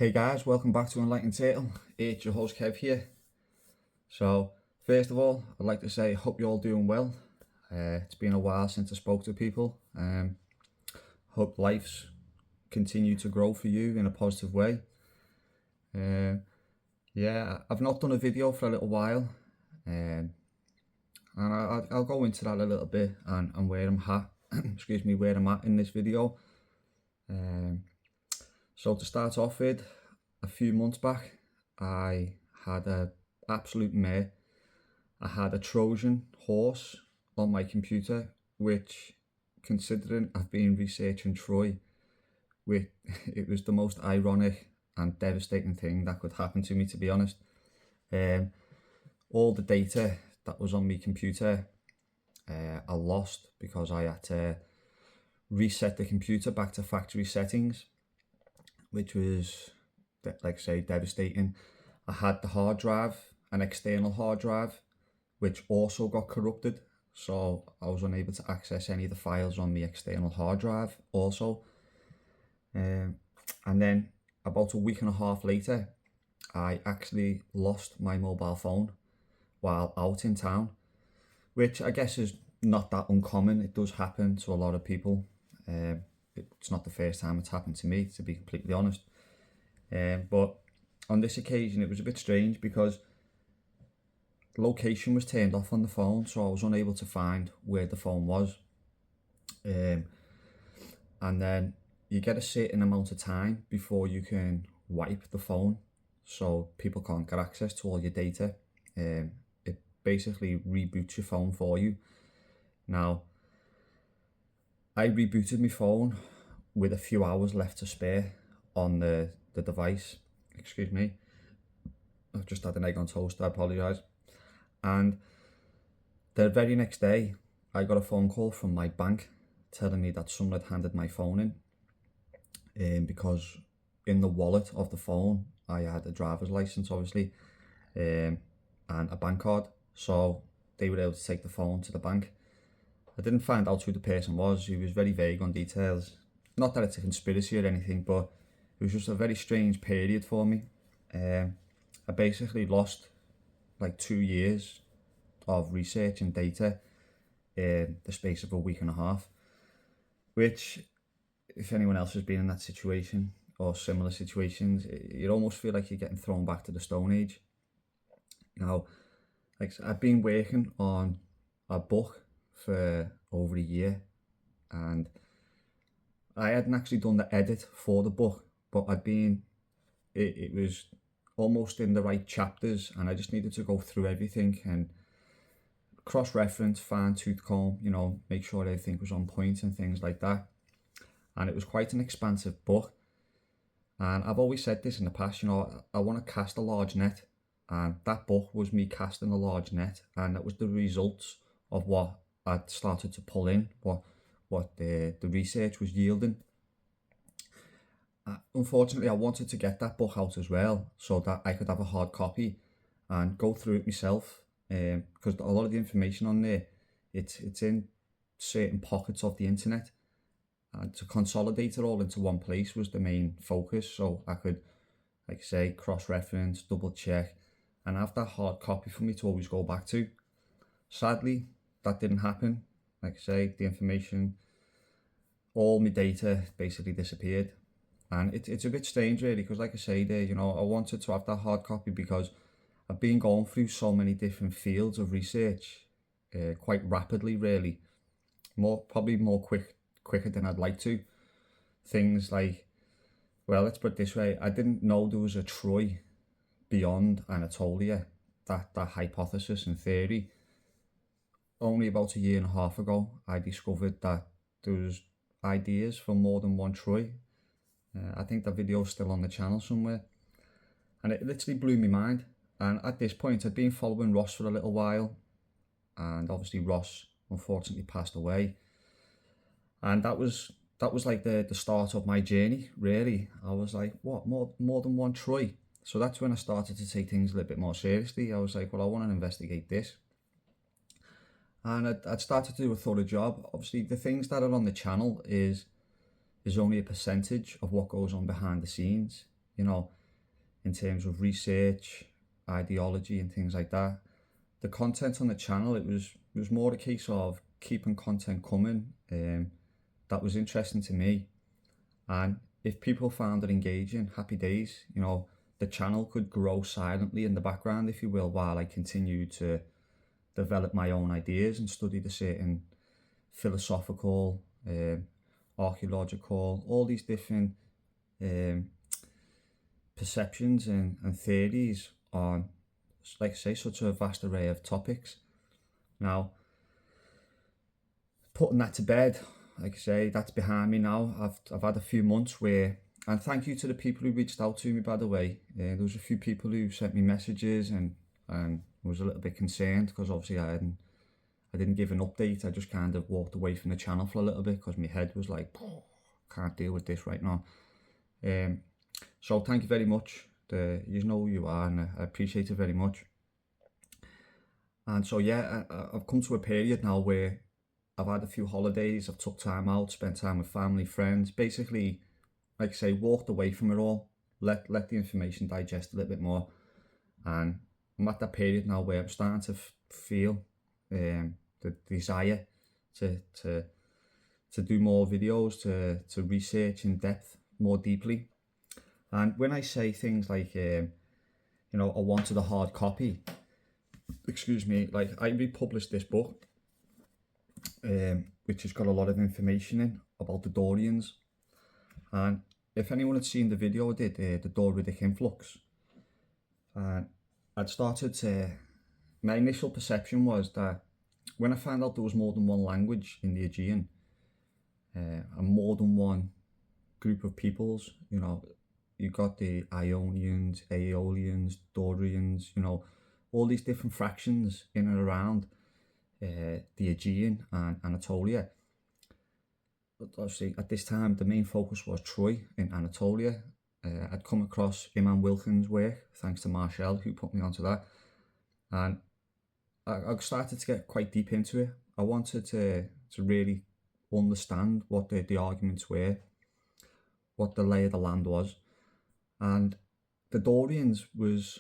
Hey guys, welcome back to Enlightened. It's your host Kev here. So, first of all, I'd like to say, hope you're all doing well. It's been a while since I spoke to people. Hope life's continue to grow for you in a positive way. Yeah, I've not done a video for a little while, and I'll go into that a little bit and where I'm at. Excuse me, where I'm at in this video. So to start off with, a few months back, I had a absolute mare. I had a Trojan horse on my computer, which, considering I've been researching Troy, it was the most ironic and devastating thing that could happen to me, to be honest. All the data that was on my computer, I lost because I had to reset the computer back to factory settings, which was, like I say, devastating. I had the hard drive, an external hard drive, which also got corrupted, so I was unable to access any of the files on the external hard drive also. And then about a week and a half later, I actually lost my mobile phone while out in town, which I guess is not that uncommon. It does happen to a lot of people. It's not the first time it's happened to me, to be completely honest. But on this occasion, it was a bit strange because location was turned off on the phone, so I was unable to find where the phone was. And then you get a certain amount of time before you can wipe the phone, so people can't get access to all your data. It basically reboots your phone for you. Now, I rebooted my phone with a few hours left to spare on the device. Excuse me, I've just had an egg on toast, I apologise. And the very next day, I got a phone call from my bank telling me that someone had handed my phone in, because in the wallet of the phone I had a driver's license, obviously, and a bank card, so they were able to take the phone to the bank. I didn't find out who the person was. He was very vague on details. Not that it's a conspiracy or anything, but it was just a very strange period for me. I basically lost like 2 years of research and data in the space of a week and a half, which, if anyone else has been in that situation or similar situations, you almost feel like you're getting thrown back to the Stone Age. Now, like, I've been working on a book for over a year, and I hadn't actually done the edit for the book, but it was almost in the right chapters, and I just needed to go through everything and cross-reference, fine-tooth comb, make sure everything was on point and things like that. And it was quite an expansive book, and I've always said this in the past, I want to cast a large net, and that book was me casting a large net, and that was the results of what I'd started to pull in, what the research was yielding. Unfortunately, I wanted to get that book out as well, so that I could have a hard copy and go through it myself, because a lot of the information on there, it's in certain pockets of the internet, and to consolidate it all into one place was the main focus, so I could, like I say, cross-reference, double check, and have that hard copy for me to always go back to. Sadly, that didn't happen. Like I say, the information, all my data basically disappeared. And it's a bit strange really, because like I say there, I wanted to have that hard copy because I've been going through so many different fields of research quite rapidly really, probably quicker than I'd like to. Things like, well, let's put it this way, I didn't know there was a Troy beyond Anatolia, that hypothesis and theory. Only about a year and a half ago, I discovered that there was ideas for more than one Troy. I think that video's still on the channel somewhere, and it literally blew my mind. And at this point, I'd been following Ross for a little while, and obviously Ross unfortunately passed away, and that was like the start of my journey really. I was like, what, more than one Troy? So that's when I started to take things a little bit more seriously. I was like, well, I want to investigate this. And I'd started to do a thorough job. Obviously, the things that are on the channel is only a percentage of what goes on behind the scenes. you know, in terms of research, ideology and things like that. The content on the channel, it was more a case of keeping content coming that was interesting to me. And if people found it engaging, happy days. The channel could grow silently in the background, if you will, while I continue to develop my own ideas and study the certain philosophical, archaeological, all these different um, perceptions and theories on, like I say, such a vast array of topics. Now, putting that to bed, like I say, that's behind me now. I've had a few months where, and thank you to the people who reached out to me, by the way. There was a few people who sent me messages and was a little bit concerned because obviously I didn't give an update. I just kind of walked away from the channel for a little bit because my head was like, can't deal with this right now. So thank you very much. You know who you are, and I appreciate it very much. And so yeah, I've come to a period now where I've had a few holidays, I've took time out, spent time with family, friends, basically, like I say, walked away from it all, let the information digest a little bit more. And I'm at that period now where I'm starting to feel the desire to do more videos, to research in depth more deeply. And when I say things like, I wanted a hard copy, excuse me, like I republished this book, which has got a lot of information in about the Dorians. And if anyone had seen the video I did, the Doridic influx, and I'd started to, my initial perception was that when I found out there was more than one language in the Aegean, and more than one group of peoples, you got the Ionians, Aeolians, Dorians, all these different fractions in and around the Aegean and Anatolia. But obviously, at this time, the main focus was Troy in Anatolia. I'd come across Imam Wilkins' work, thanks to Marshall, who put me onto that. And I started to get quite deep into it. I wanted to really understand what the arguments were, what the lay of the land was. And the Dorians was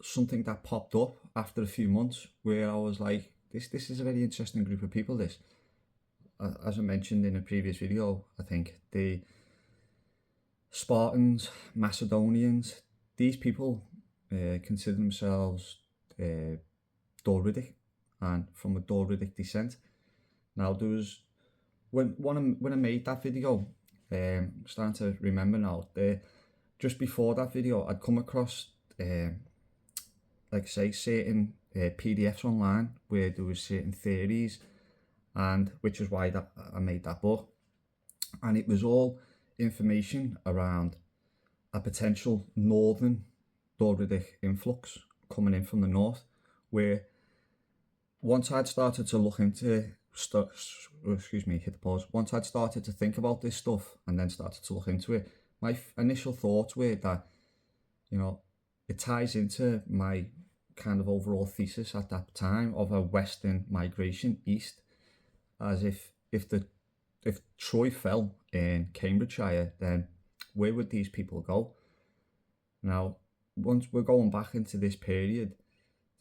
something that popped up after a few months where I was like, this is a very interesting group of people, this. As I mentioned in a previous video, I think the Spartans, Macedonians, these people consider themselves Doridic and from a Doridic descent. Now there was, when I made that video, I'm starting to remember now, just before that video I'd come across like I say, certain PDFs online where there was certain theories, and which is why that I made that book. And it was all information around a potential northern Doridic influx coming in from the north, where once I'd started to look into hit the pause. Once I'd started to think about this stuff and then started to look into it, my initial thoughts were that, it ties into my kind of overall thesis at that time of a western migration east, as if Troy fell in Cambridgeshire, then where would these people go? Now, once we're going back into this period,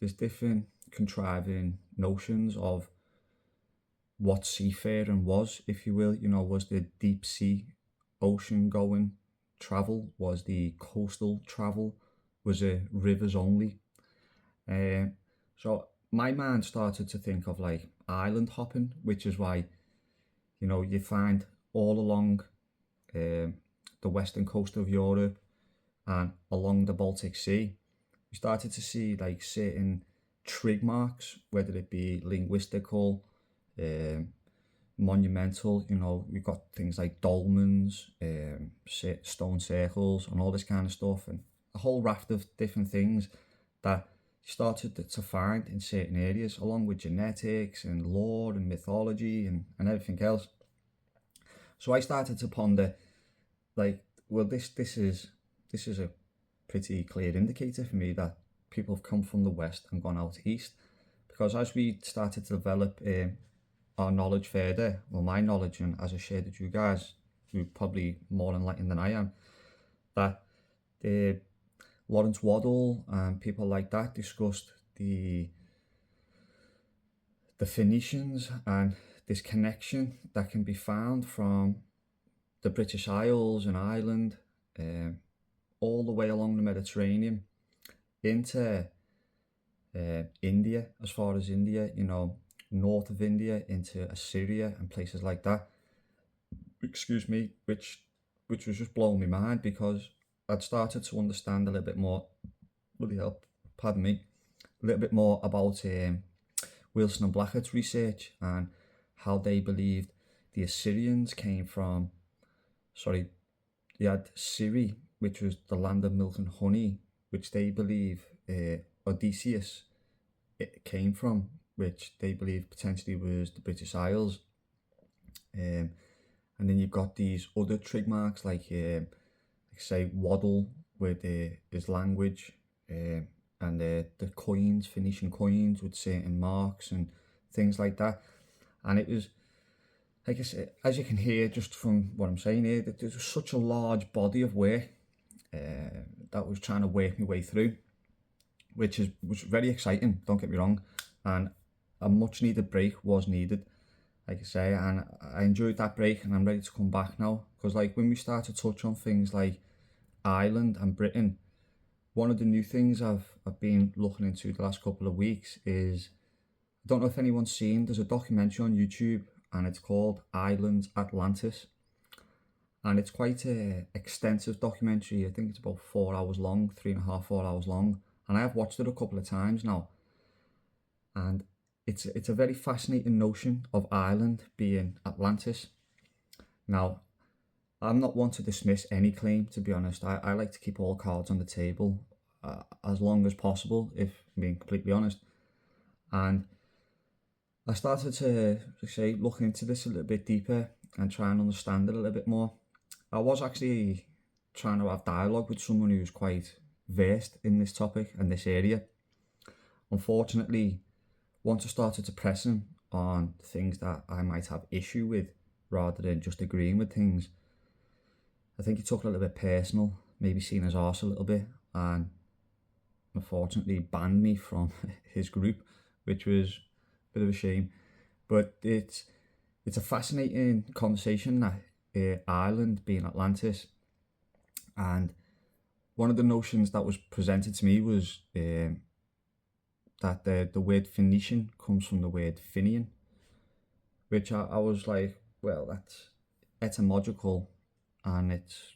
there's different contriving notions of what seafaring was, if you will. Was the deep sea ocean going travel? Was the coastal travel? Was it rivers only? So my mind started to think of like island hopping, which is why, you find all along the western coast of Europe and along the Baltic Sea, we started to see like certain trig marks, whether it be linguistical, monumental. We've got things like dolmens, stone circles, and all this kind of stuff, and a whole raft of different things that you started to find in certain areas, along with genetics and lore and mythology and everything else. So I started to ponder, like, well, this is a pretty clear indicator for me that people have come from the west and gone out east, because as we started to develop our knowledge further, well, my knowledge, and as I shared with you guys, who are probably more enlightened than I am, that the Lawrence Waddell and people like that discussed the Phoenicians and this connection that can be found from the British Isles and Ireland, all the way along the Mediterranean into India, as far as India, north of India into Assyria and places like that. Excuse me, which was just blowing my mind, because I'd started to understand a little bit more. Bloody hell, pardon me, a little bit more about Wilson and Blackett's research and how they believed the Assyrians came from. Sorry, they had Syria, which was the land of milk and honey, which they believe Odysseus came from, which they believe potentially was the British Isles. And then you've got these other trig marks like say Waddle with his language, and the coins, Phoenician coins with certain marks and things like that. And it was, like I said, as you can hear just from what I'm saying here, that there's such a large body of work that was trying to work my way through, which was very exciting, don't get me wrong, and a much needed break was needed, like I say, and I enjoyed that break, and I'm ready to come back now, because like when we start to touch on things like Ireland and Britain, one of the new things I've been looking into the last couple of weeks is, I don't know if anyone's seen, there's a documentary on YouTube and it's called Island Atlantis, and it's quite a extensive documentary. I think it's about 4 hours long, 3.5, 4 hours long, and I have watched it a couple of times now, and it's a very fascinating notion of Ireland being Atlantis. Now, I'm not one to dismiss any claim, to be honest. I like to keep all cards on the table as long as possible, if I'm being completely honest. And I started to say, look into this a little bit deeper and try and understand it a little bit more. I was actually trying to have dialogue with someone who's quite versed in this topic and this area. Unfortunately, once I started to press him on things that I might have issue with, rather than just agreeing with things, I think he took it a little bit personal, maybe seen his arse a little bit, and unfortunately banned me from his group, which was a bit of a shame. But it's a fascinating conversation, that Ireland being Atlantis, and one of the notions that was presented to me was that the word Phoenician comes from the word Finian, which I was like, well, that's etymological, and it's,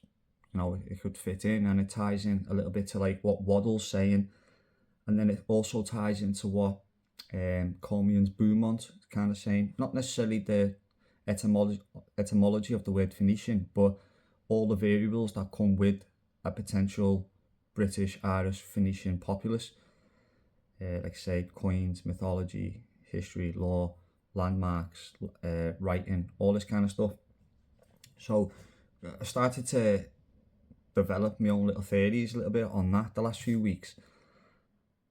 it could fit in, and it ties in a little bit to like what Waddle's saying, and then it also ties into what Colmian's Beaumont kind of saying, not necessarily the etymology of the word Phoenician, but all the variables that come with a potential British, Irish, Phoenician populace, like say coins, mythology, history, law, landmarks, writing, all this kind of stuff. So I started to develop my own little theories a little bit on that the last few weeks,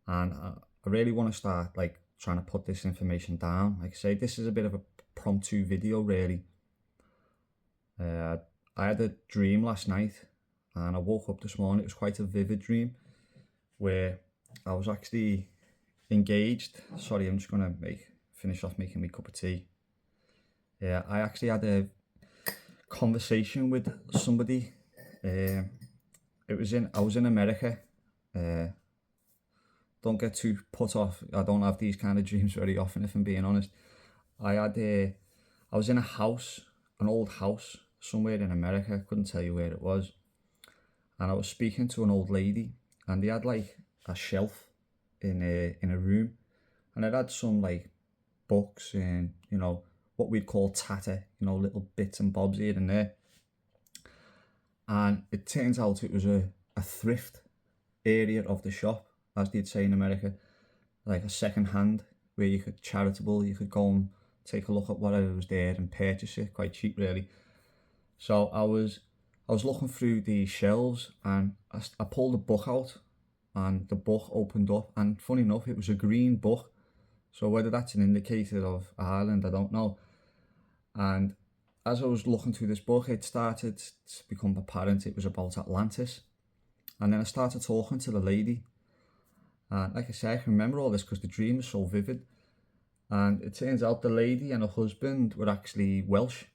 and I really want to start like trying to put this information down. Like I say, this is a bit of a promptu video really. I had a dream last night, and I woke up this morning. It was quite a vivid dream where I was actually engaged. Sorry, I'm just gonna finish off making me a cup of tea. Yeah, I actually had a conversation with somebody. I was in America. Don't get too put off. I don't have these kind of dreams very often, if I'm being honest. I was in a house, an old house somewhere in America. I couldn't tell you where it was. And I was speaking to an old lady, and they had like a shelf in a room, and it had some like books and what we'd call tatter, little bits and bobs here and there. And it turns out it was a thrift area of the shop, as they'd say in America, like a second hand, where you could go and take a look at whatever was there and purchase it quite cheap really. So I was looking through the shelves, and I pulled a book out, and the book opened up, and funny enough, it was a green book. So whether that's an indicator of Ireland, I don't know. And as I was looking through this book, it started to become apparent it was about Atlantis. And then I started talking to the lady, and like I said, I can remember all this because the dream is so vivid. And it turns out the lady and her husband were actually Welsh,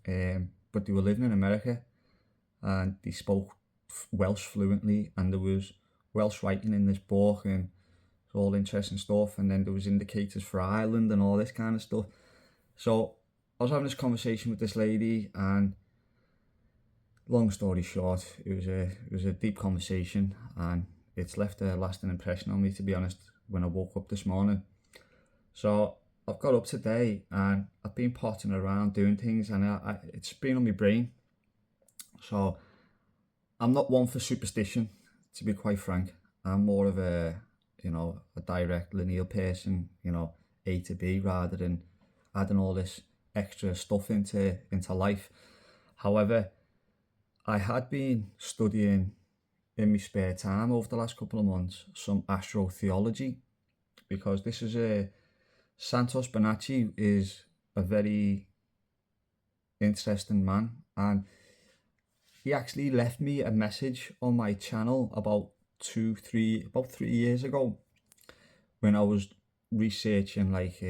but they were living in America, and they spoke Welsh fluently, and there was Welsh writing in this book, and all interesting stuff. And then there was indicators for Ireland and all this kind of stuff. So I was having this conversation with this lady, and long story short, it was a deep conversation, and it's left a lasting impression on me, to be honest, when I woke up this morning. So I've got up today, and I've been potting around doing things, and it's been on my brain. So I'm not one for superstition, to be quite frank. I'm more of a, a direct linear person, A to B, rather than adding all this extra stuff into life. However, I had been studying in my spare time over the last couple of months some astrotheology, because this is Santos Bonacci is a very interesting man, and he actually left me a message on my channel about 3 years ago, when I was researching like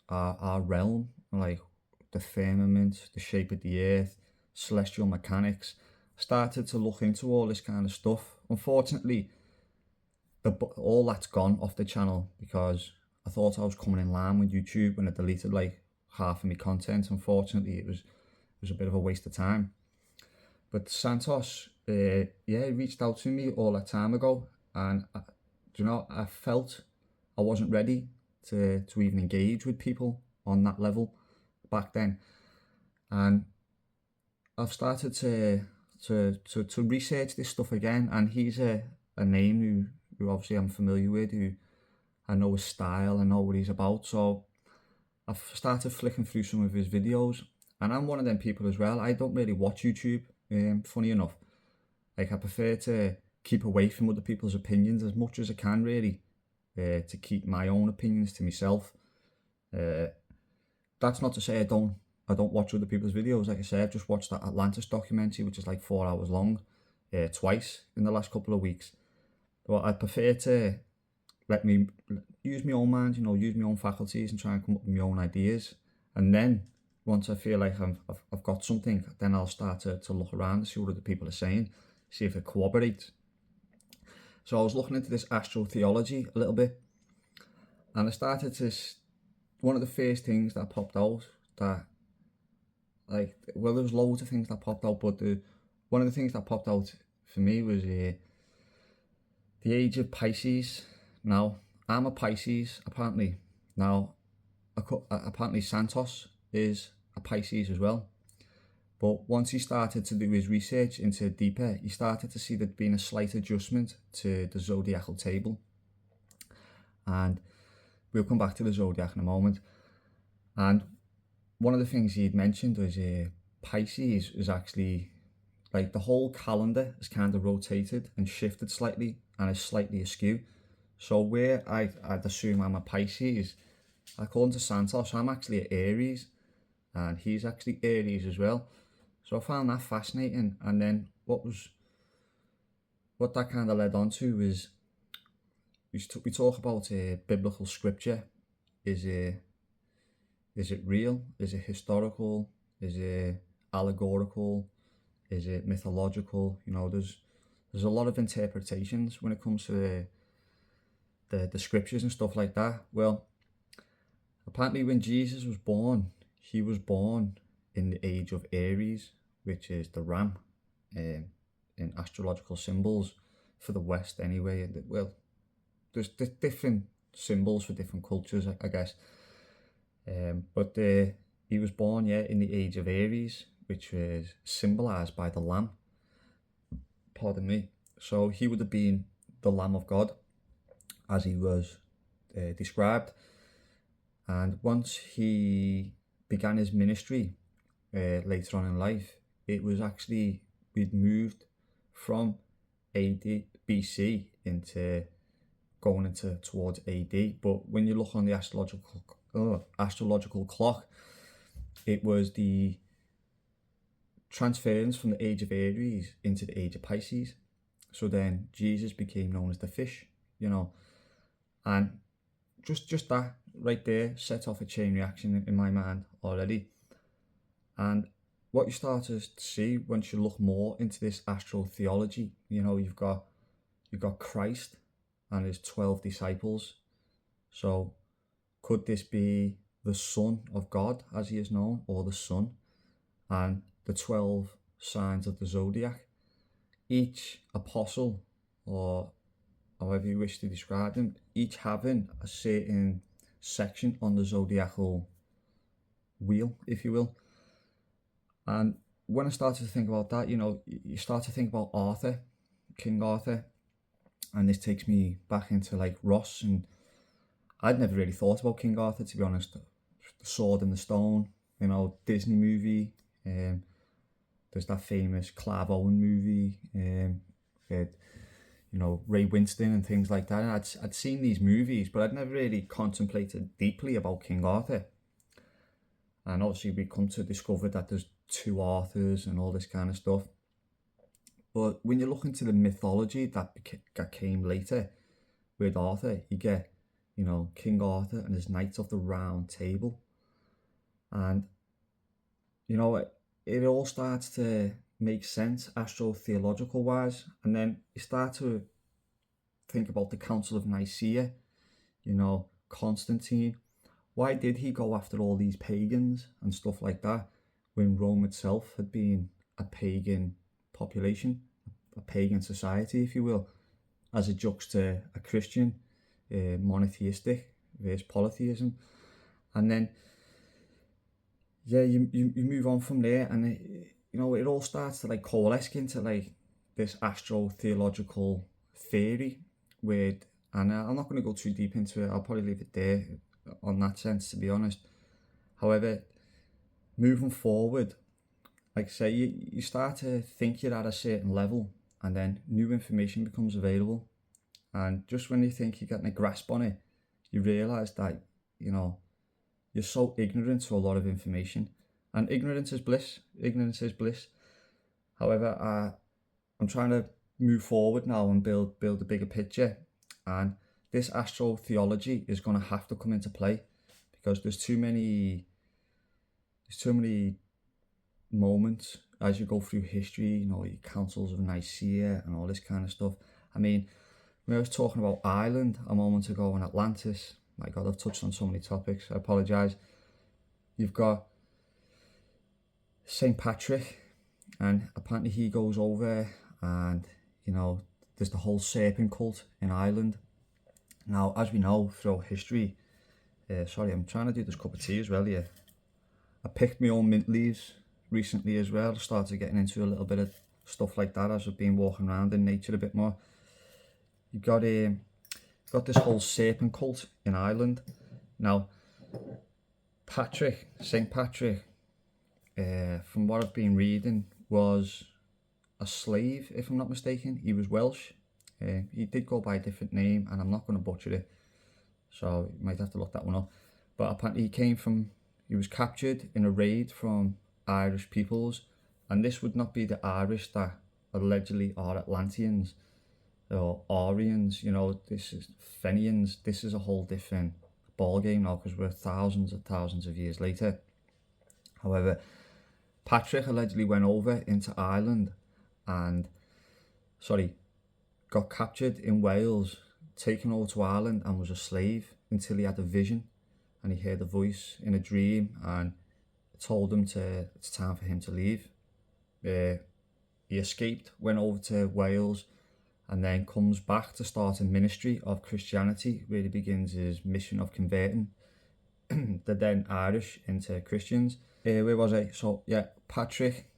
our realm, like the firmament, the shape of the earth, celestial mechanics. Started to look into all this kind of stuff. Unfortunately, all that's gone off the channel because I thought I was coming in line with YouTube when I deleted like half of my content. Unfortunately, it was a bit of a waste of time. But Santos, he reached out to me all that time ago, and I felt I wasn't ready to even engage with people on that level back then, and I've started to research this stuff again. And he's a name who obviously I'm familiar with, who I know his style, I know what he's about. So I've started flicking through some of his videos, and I'm one of them people as well. I don't really watch YouTube, funny enough. Like, I prefer to keep away from other people's opinions as much as I can, really, to keep my own opinions to myself. That's not to say I don't watch other people's videos. Like I say, I've just watched that Atlantis documentary, which is like 4 hours long, twice in the last couple of weeks. But I prefer to let me use my own mind, use my own faculties and try and come up with my own ideas. And then once I feel like I've got something, then I'll start to look around and see what other people are saying, see if it corroborates. So I was looking into this astrotheology a little bit, and I started to, one of the first things that popped out, that, like, well, there was loads of things that popped out, but one of the things that popped out for me was the age of Pisces. Now, I'm a Pisces, apparently. Now, apparently Santos is a Pisces as well. But once he started to do his research into deeper, he started to see there'd been a slight adjustment to the zodiacal table. And we'll come back to the zodiac in a moment. And one of the things he'd mentioned was Pisces is actually, like, the whole calendar is kind of rotated and shifted slightly and is slightly askew. So where I'd assume I'm a Pisces, according to Santos, I'm actually an Aries, and he's actually Aries as well. So I found that fascinating. And then what that kind of led on to is we talk about biblical scripture. Is it real? Is it historical? Is it allegorical? Is it mythological? There's a lot of interpretations when it comes to the scriptures and stuff like that. Well, apparently when Jesus was born, he was born in the age of Aries, which is the ram, in astrological symbols for the West anyway. And well, there's different symbols for different cultures, I guess. But he was born, in the age of Aries, which was symbolized by the lamb. Pardon me. So he would have been the Lamb of God, as he was described. And once he began his ministry later on in life, it was actually, we'd moved from AD BC into going into towards AD. But when you look on the astrological clock, it was the transference from the age of Aries into the age of Pisces. So then Jesus became known as the fish, you know, and just that right there set off a chain reaction in my mind already. And what you start to see once you look more into this astrotheology, you know, you've got Christ and his 12 disciples. So could this be the Son of God as he is known, or the Son? And the 12 signs of the zodiac, each apostle, or however you wish to describe them, each having a certain section on the zodiacal wheel, if you will. And when I started to think about that, you know, you start to think about Arthur, King Arthur, and this takes me back into like Ross, and I'd never really thought about King Arthur, to be honest. The Sword in the Stone, you know, Disney movie. There's that famous Clive Owen movie, with, you know, Ray Winston and things like that. And I'd seen these movies, but I'd never really contemplated deeply about King Arthur. And obviously we come to discover that there's two Arthurs and all this kind of stuff. But when you look into the mythology that came later with Arthur, you get, you know, King Arthur and his Knights of the Round Table. And, you know, it all starts to make sense astrotheological wise. And then you start to think about the Council of Nicaea, you know, Constantine. Why did he go after all these pagans and stuff like that when Rome itself had been a pagan population, a pagan society, if you will, as adjuncts to a Christian, monotheistic versus polytheism? And then, yeah, you move on from there, and you know, it all starts to like coalesce into like this astrotheological theory with, and I'm not going to go too deep into it. I'll probably leave it there on that sense, to be honest. However, moving forward, like I say, you start to think you're at a certain level, and then new information becomes available, and just when you think you're getting a grasp on it, you realise that, you know, you're so ignorant to a lot of information, and ignorance is bliss. Ignorance is bliss. However, I'm trying to move forward now and build a bigger picture, and this astrotheology is going to have to come into play, because there's too many moments as you go through history, you know, your councils of Nicaea and all this kind of stuff. I mean, when I was talking about Ireland a moment ago and Atlantis, my God, I've touched on so many topics, I apologise. You've got St. Patrick, and apparently he goes over, and, you know, there's the whole serpent cult in Ireland. Now, as we know throughout history, sorry, I'm trying to do this cup of tea as well here. I picked my own mint leaves recently as well. I started getting into a little bit of stuff like that as I've been walking around in nature a bit more. You've got this whole serpent cult in Ireland. Now, St. Patrick, from what I've been reading, was a slave, if I'm not mistaken. He was Welsh. He did go by a different name, and I'm not going to butcher it, so you might have to look that one up. But apparently he was captured in a raid from Irish peoples, and this would not be the Irish that allegedly are Atlanteans or Aryans, you know, this is Fenians. This is a whole different ball game now, because we're thousands and thousands of years later. However, Patrick allegedly went over into Ireland and, got captured in Wales, taken over to Ireland, and was a slave until he had a vision, and he heard a voice in a dream, and it told him it's time for him to leave. He escaped, went over to Wales, and then comes back to start a ministry of Christianity, where he begins his mission of converting the then Irish into Christians. Where was I? So yeah, Patrick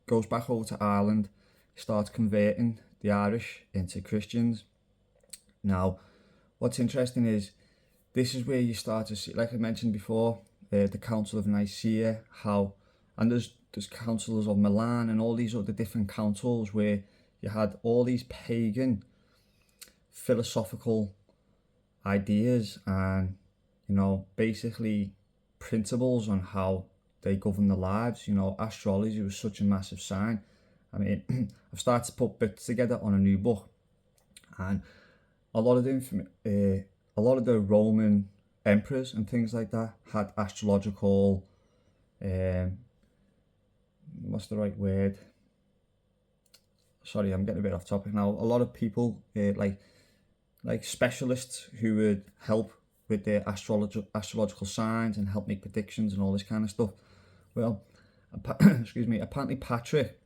goes back over to Ireland, starts converting the Irish into Christians. Now, what's interesting is, this is where you start to see, like I mentioned before, the Council of Nicaea, and there's councils of Milan and all these other different councils where you had all these pagan philosophical ideas and, you know, basically principles on how they govern their lives. You know, astrology was such a massive sign. I mean, I've started to put bits together on a new book, And a lot of the Roman emperors and things like that had astrological, what's the right word? Sorry, I'm getting a bit off topic now. A lot of people, like specialists who would help with their astrological signs and help make predictions and all this kind of stuff. Well, excuse me, apparently Patrick,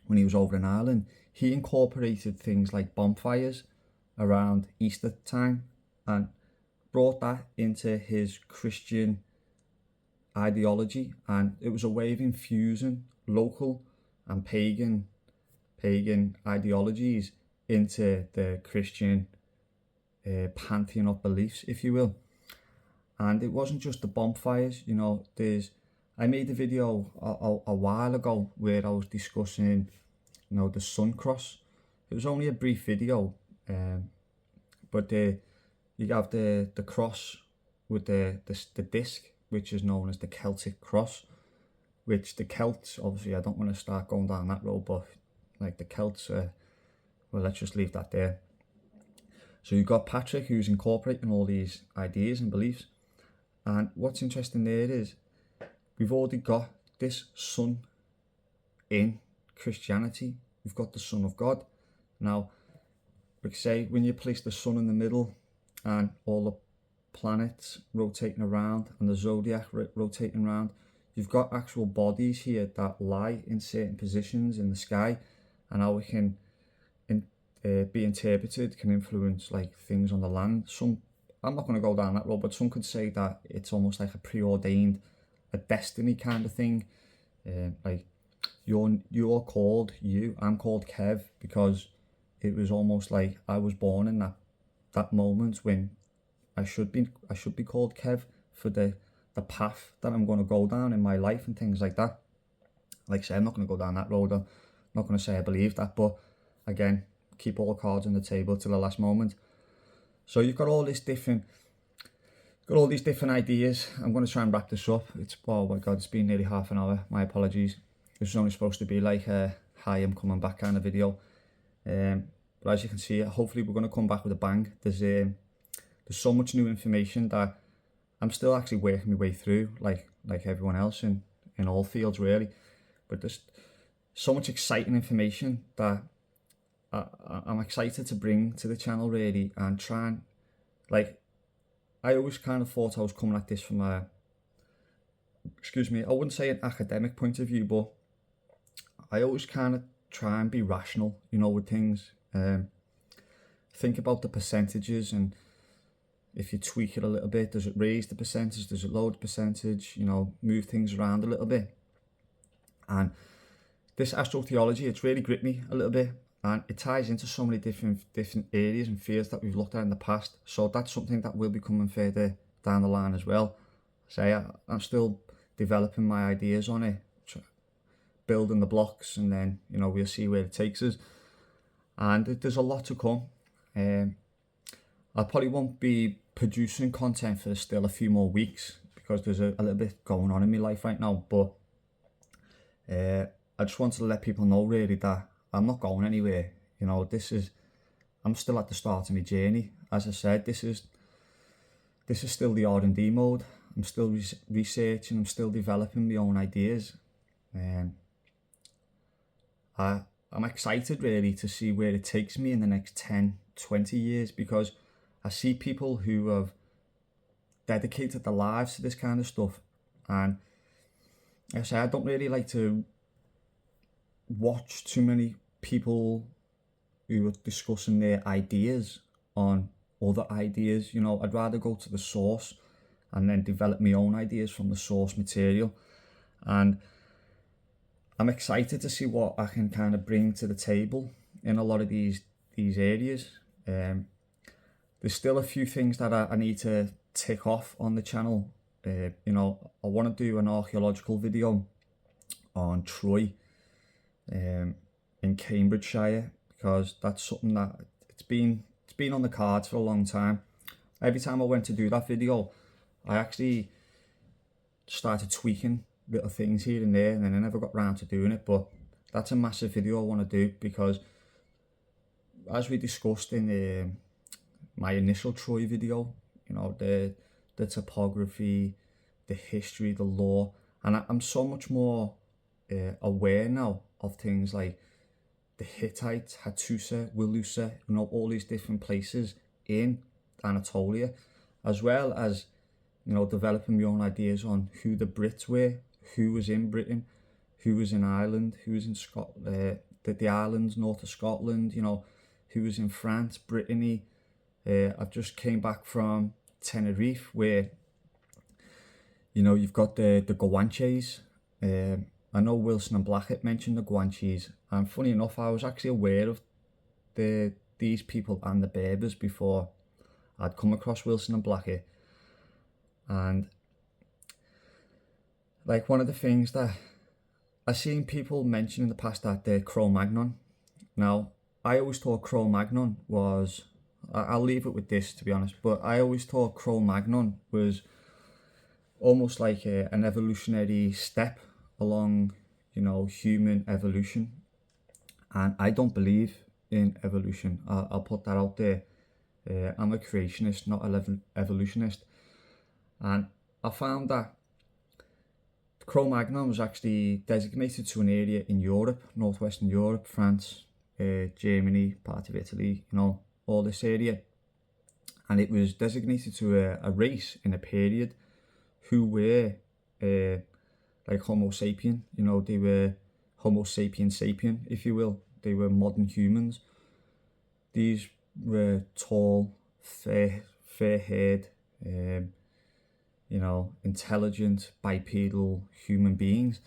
when he was over in Ireland, he incorporated things like bonfires around Easter time and brought that into his Christian ideology, and it was a way of infusing local and pagan ideologies into the Christian pantheon of beliefs, if you will. And it wasn't just the bonfires, you know. I made a video a while ago where I was discussing, you know, the sun cross. It was only a brief video, but you have the cross with the disc, which is known as the Celtic cross, which the Celts, obviously I don't want to start going down that road, but like the Celts, well, let's just leave that there. So you've got Patrick, who's incorporating all these ideas and beliefs. And what's interesting there is we've already got this sun in Christianity. We've got the Son of God. Now, like say, when you place the sun in the middle and all the planets rotating around and the zodiac rotating around, you've got actual bodies here that lie in certain positions in the sky, and how it can be interpreted can influence like things on the land. I'm not going to go down that road, but some could say that it's almost like a preordained, a destiny kind of thing. Like you're called I'm called Kev because it was almost like I was born in that moment when I should be called Kev for the path that I'm going to go down in my life and things like that. Like I say, I'm not going to go down that road. I'm not going to say I believe that, but again, keep all the cards on the table till the last moment. So you've got all these different ideas. I'm going to try and wrap this up. Oh my god, it's been nearly half an hour. My apologies. This was only supposed to be like a hi, I'm coming back kind of video. But as you can see, hopefully we're going to come back with a bang. There's so much new information that I'm still actually working my way through, like everyone else in all fields really. But there's so much exciting information that I'm excited to bring to the channel really, and try and, like, I always kind of thought I was coming at this from I wouldn't say an academic point of view, but I always kind of try and be rational, you know, with things. Think about the percentages, and if you tweak it a little bit, does it raise the percentage, does it lower the percentage, you know, move things around a little bit. And this astrotheology, it's really gripped me a little bit, and it ties into so many different areas and fields that we've looked at in the past. So that's something that will be coming further down the line as well. I'm still developing my ideas on it, building the blocks, and then, you know, we'll see where it takes us. And there's a lot to come. I probably won't be producing content for still a few more weeks because there's a little bit going on in my life right now, but I just wanted to let people know really that I'm not going anywhere. You know, I'm still at the start of my journey. As I said, this is still the R&D mode. I'm still researching, I'm still developing my own ideas. I'm excited really to see where it takes me in the next 10, 20 years, because I see people who have dedicated their lives to this kind of stuff. And like I say, I don't really like to watch too many people who are discussing their ideas on other ideas. You know, I'd rather go to the source and then develop my own ideas from the source material. And I'm excited to see what I can kind of bring to the table in a lot of these areas. There's still a few things that I need to tick off on the channel. You know, I want to do an archaeological video on Troy in Cambridgeshire, because that's something that it's been on the cards for a long time. Every time I went to do that video, I actually started tweaking little things here and there, and then I never got round to doing it. But that's a massive video I want to do, because as we discussed in my initial Troy video, you know, the topography, the history, the lore, and I'm so much more aware now of things like the Hittites, Hattusa, Wilusa, you know, all these different places in Anatolia, as well as, you know, developing my own ideas on who the Brits were, who was in Britain, who was in Ireland, who was in Scotland, the islands north of Scotland, you know, who was in France, Brittany. I've just came back from Tenerife, where, you know, you've got the Guanches. I know Wilson and Blackett mentioned the Guanches, and funny enough, I was actually aware of these people and the Berbers before I'd come across Wilson and Blackett. And like, one of the things that I've seen people mention in the past, that they're Cro-Magnon. Now, I always thought Cro-Magnon was, I'll leave it with this, to be honest, but I always thought Cro-Magnon was almost like an evolutionary step along, you know, human evolution. And I don't believe in evolution. I'll put that out there. I'm a creationist, not an evolutionist. And I found that Cro-Magnon was actually designated to an area in Europe, northwestern Europe, France, Germany, part of Italy, you know, all this area. And it was designated to a race in a period who were like Homo sapien, you know, they were Homo sapien sapien, if you will. They were modern humans. These were tall, fair-haired, you know, intelligent, bipedal human beings.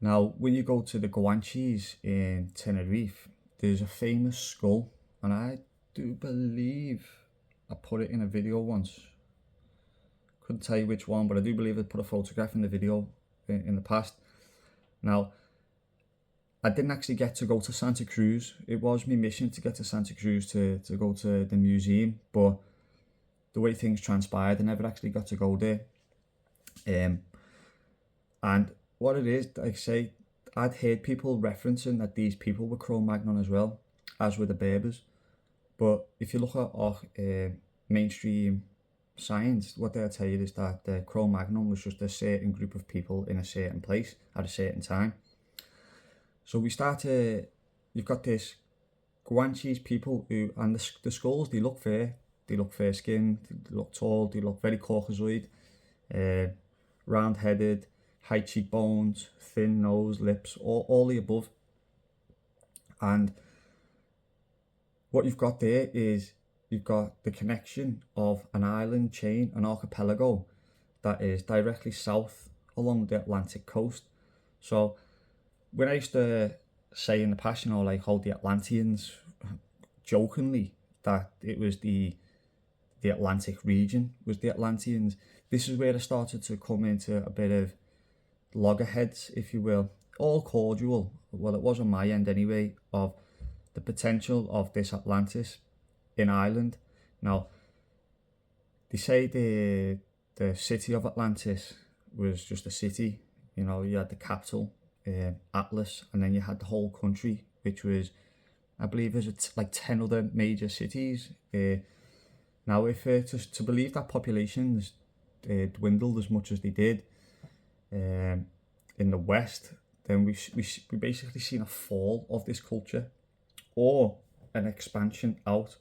Now, when you go to the Guanches in Tenerife, there's a famous skull, and I do believe I put it in a video once. Couldn't tell you which one, but I do believe I put a photograph in the video in the past. Now, I didn't actually get to go to Santa Cruz. It was my mission to get to Santa Cruz to go to the museum, but the way things transpired, I never actually got to go there. And what it is, like I say, I'd heard people referencing that these people were Cro-Magnon as well, as were the Berbers. But if you look at our mainstream science, what they'll tell you is that the Cro-Magnon was just a certain group of people in a certain place at a certain time. So we start to, you've got this Guanches people who, and the skulls, they look fair skinned, they look tall, they look very Caucasoid, round-headed, high cheekbones, thin nose, lips, all the above. And what you've got there is, you've got the connection of an island chain, an archipelago, that is directly south along the Atlantic coast. So when I used to say in the past, you know, like how the Atlanteans, jokingly, that it was the Atlantic region was the Atlanteans, this is where I started to come into a bit of loggerheads, if you will, all cordial, well, it was on my end anyway, of the potential of this Atlantis in Ireland. Now, they say the city of Atlantis was just a city, you know, you had the capital, Atlas, and then you had the whole country, which was, I believe, there's like 10 other major cities. Now, if to believe that populations dwindled as much as they did in the West, then we basically seen a fall of this culture, or an expansion out,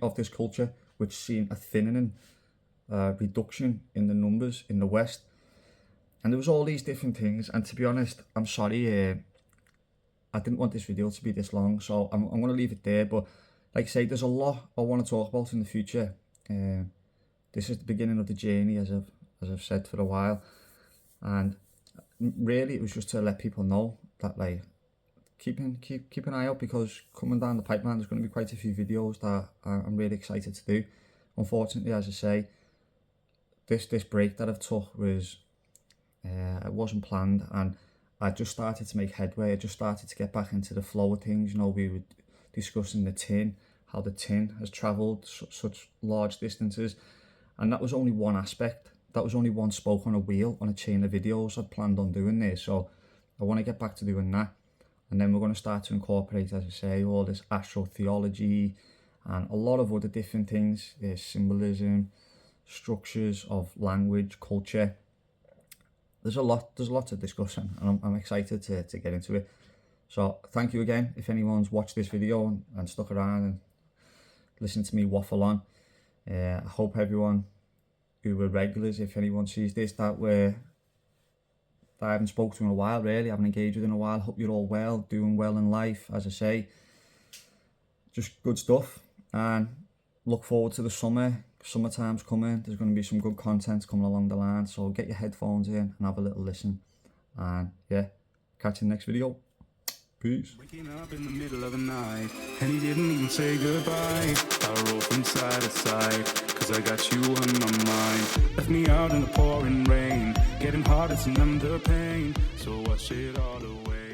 of this culture, which seen a thinning, reduction in the numbers in the West. And there was all these different things, and to be honest, I'm sorry, I didn't want this video to be this long, so I'm going to leave it there. But like I say, there's a lot I want to talk about in the future. This is the beginning of the journey, as I've said for a while, and really it was just to let people know that, like, keep an eye out, because coming down the pipeline there's going to be quite a few videos that I'm really excited to do. Unfortunately, as I say, this break that I've took was it wasn't planned, and I just started to make headway. I just started to get back into the flow of things. You know, we were discussing the tin, how the tin has travelled such large distances, and that was only one aspect. That was only one spoke on a wheel on a chain of videos I'd planned on doing there. So I want to get back to doing that. And then we're going to start to incorporate, as I say, all this astrotheology and a lot of other different things. There's symbolism, structures of language, culture. There's a lot to discuss, and I'm excited to get into it. So thank you again if anyone's watched this video and stuck around and listened to me waffle on. I hope everyone who were regulars, if anyone sees this, that I haven't spoken to in a while, really, I haven't engaged with in a while. Hope you're all well, doing well in life, as I say. Just good stuff, and look forward to the summer. Summertime's coming. There's going to be some good content coming along the line, so get your headphones in and have a little listen. And yeah, catch you in the next video. Peace. Waking up in the middle of the night, and he didn't even say goodbye. I roll from side to side, cause I got you on my mind. Left me out in the pouring rain, getting hard as under pain, so wash it all away.